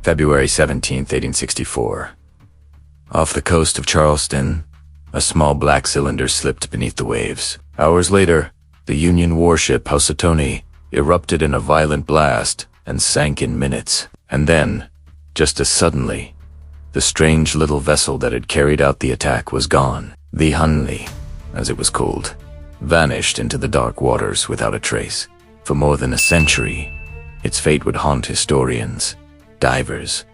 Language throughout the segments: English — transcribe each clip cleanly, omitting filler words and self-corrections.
February 17th, 1864. Off the coast of Charleston, a small black cylinder slipped beneath the waves. Hours later, the Union warship Housatonic erupted in a violent blast and sank in minutes. And then, just as suddenly, the strange little vessel that had carried out the attack was gone. The Hunley, as it was called, vanished into the dark waters without a trace. For more than a century, its fate would haunt historians, divers,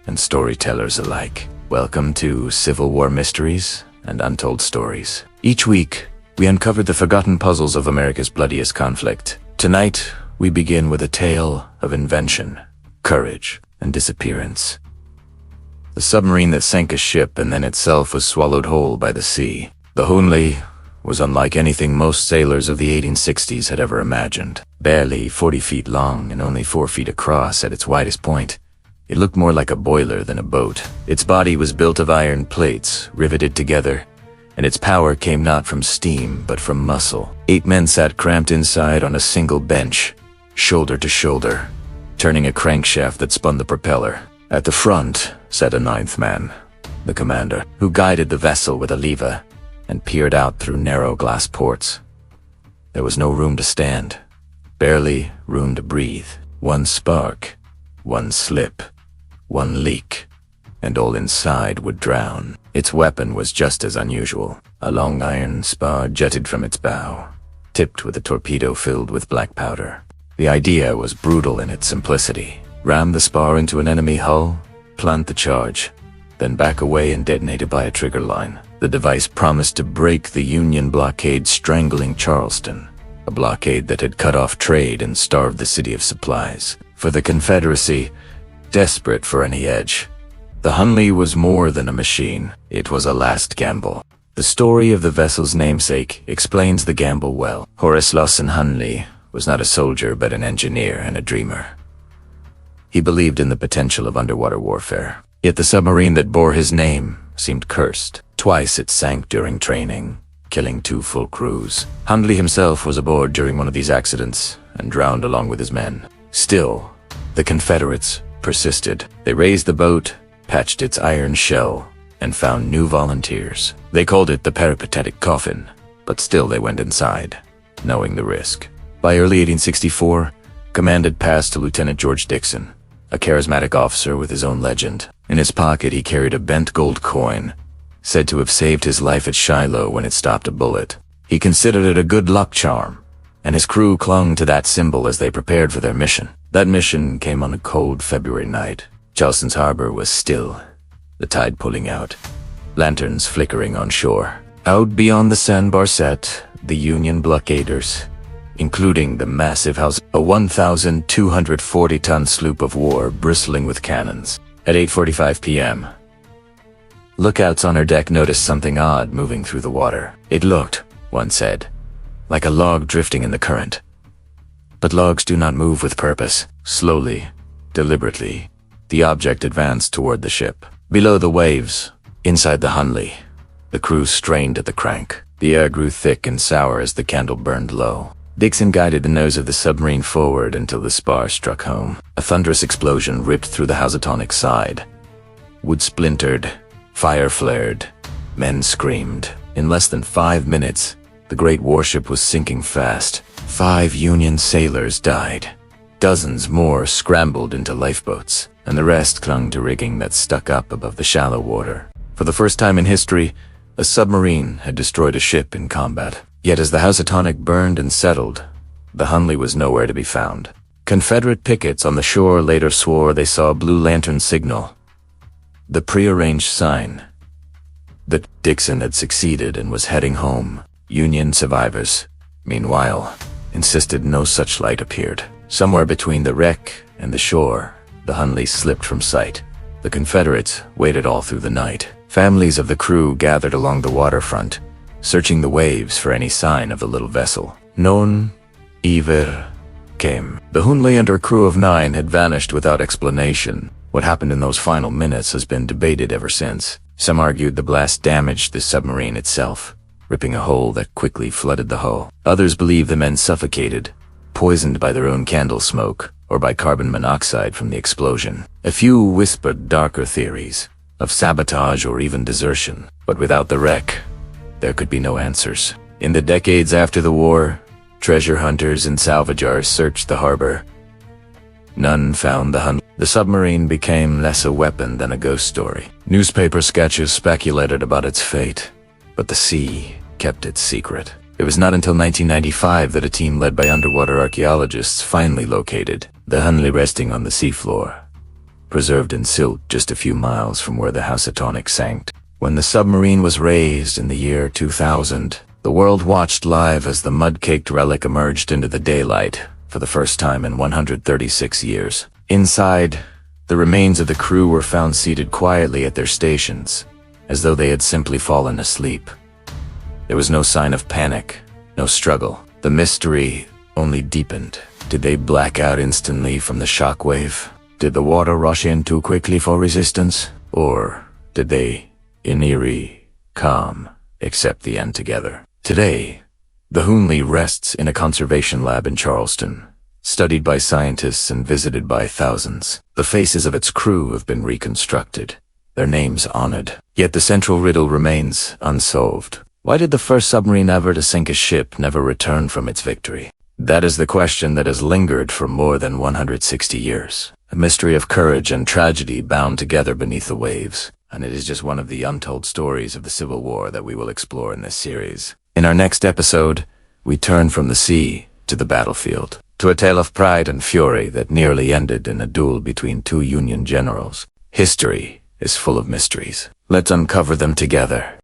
and storytellers alike. Welcome to Civil War Mysteries and Untold Stories. Each week, we uncovered the forgotten puzzles of America's bloodiest conflict. Tonight, we begin with a tale of invention, courage, and disappearance. The submarine that sank a ship and then itself was swallowed whole by the sea. The Hunley was unlike anything most sailors of the 1860s had ever imagined. Barely 40 feet long and only 4 feet across at its widest point, it looked more like a boiler than a boat. Its body was built of iron plates, riveted together, and its power came not from steam, but from muscle. 8 men sat cramped inside on a single bench, shoulder to shoulder, turning a crankshaft that spun the propeller. At the front sat a 9th man, the commander, who guided the vessel with a lever and peered out through narrow glass ports. There was no room to stand, barely room to breathe. One spark, one slip, one leak, and all inside would drown. Its weapon was just as unusual. A long iron spar jutted from its bow, tipped with a torpedo filled with black powder. The idea was brutal in its simplicity. Ram the spar into an enemy hull, plant the charge, then back away and detonate it by a trigger line. The device promised to break the Union blockade strangling Charleston, a blockade that had cut off trade and starved the city of supplies. For the Confederacy, desperate for any edge, the Hunley was more than a machine. It was a last gamble. The story of the vessel's namesake explains the gamble well. Horace Lawson Hunley was not a soldier but an engineer and a dreamer. He believed in the potential of underwater warfare. Yet the submarine that bore his name seemed cursed. Twice it sank during training, killing 2 full crews. Hunley himself was aboard during one of these accidents and drowned along with his men. Still, the Confederates persisted. They raised the boat, patched its iron shell, and found new volunteers. They called it the peripatetic coffin, but still they went inside, knowing the risk. By early 1864, command had passed to Lieutenant George Dixon, a charismatic officer with his own legend. In his pocket he carried a bent gold coin, said to have saved his life at Shiloh when it stopped a bullet. He considered it a good luck charm, and his crew clung to that symbol as they prepared for their mission. That mission came on a cold February night. Charleston's harbor was still, the tide pulling out, lanterns flickering on shore. Out beyond the sandbar sat the Union blockaders, including the massive house, a 1,240-ton sloop of war bristling with cannons. At 8:45 p.m., lookouts on her deck noticed something odd moving through the water. It looked, one said, like a log drifting in the current. But logs do not move with purpose. Slowly, deliberately, the object advanced toward the ship. Below the waves, inside the Hunley, the crew strained at the crank. The air grew thick and sour as the candle burned low. Dixon guided the nose of the submarine forward until the spar struck home. A thunderous explosion ripped through the Housatonic's side. Wood splintered, fire flared, men screamed. In less than 5 minutes, the great warship was sinking fast. 5 Union sailors died. Dozens more scrambled into lifeboats, and the rest clung to rigging that stuck up above the shallow water. For the first time in history, a submarine had destroyed a ship in combat. Yet as the Housatonic burned and settled, the Hunley was nowhere to be found. Confederate pickets on the shore later swore they saw a blue lantern signal, the prearranged sign that Dixon had succeeded and was heading home. Union survivors, meanwhile, insisted no such light appeared. Somewhere between the wreck and the shore, the Hunley slipped from sight. The Confederates waited all through the night. Families of the crew gathered along the waterfront, searching the waves for any sign of the little vessel. None ever came. The Hunley and her crew of 9 had vanished without explanation. What happened in those final minutes has been debated ever since. Some argued the blast damaged the submarine itself, ripping a hole that quickly flooded the hull. Others believe the men suffocated, poisoned by their own candle smoke, or by carbon monoxide from the explosion. A few whispered darker theories of sabotage or even desertion, but without the wreck, there could be no answers. In the decades after the war, treasure hunters and salvagers searched the harbor. None found the Hunley. The submarine became less a weapon than a ghost story. Newspaper sketches speculated about its fate, but the sea kept its secret. It was not until 1995 that a team led by underwater archaeologists finally located the Hunley, resting on the seafloor, preserved in silt just a few miles from where the Housatonic sank. When the submarine was raised in the year 2000, the world watched live as the mud-caked relic emerged into the daylight for the first time in 136 years. Inside, the remains of the crew were found seated quietly at their stations, as though they had simply fallen asleep. There was no sign of panic, no struggle. The mystery only deepened. Did they black out instantly from the shockwave? Did the water rush in too quickly for resistance? Or did they, in eerie calm, accept the end together? Today, the Hunley rests in a conservation lab in Charleston, studied by scientists and visited by thousands. The faces of its crew have been reconstructed, their names honored. Yet the central riddle remains unsolved. Why did the first submarine ever to sink a ship never return from its victory? That is the question that has lingered for more than 160 years. A mystery of courage and tragedy bound together beneath the waves. And it is just one of the untold stories of the Civil War that we will explore in this series. In our next episode, we turn from the sea to the battlefield, to a tale of pride and fury that nearly ended in a duel between two Union generals. History is full of mysteries. Let's uncover them together.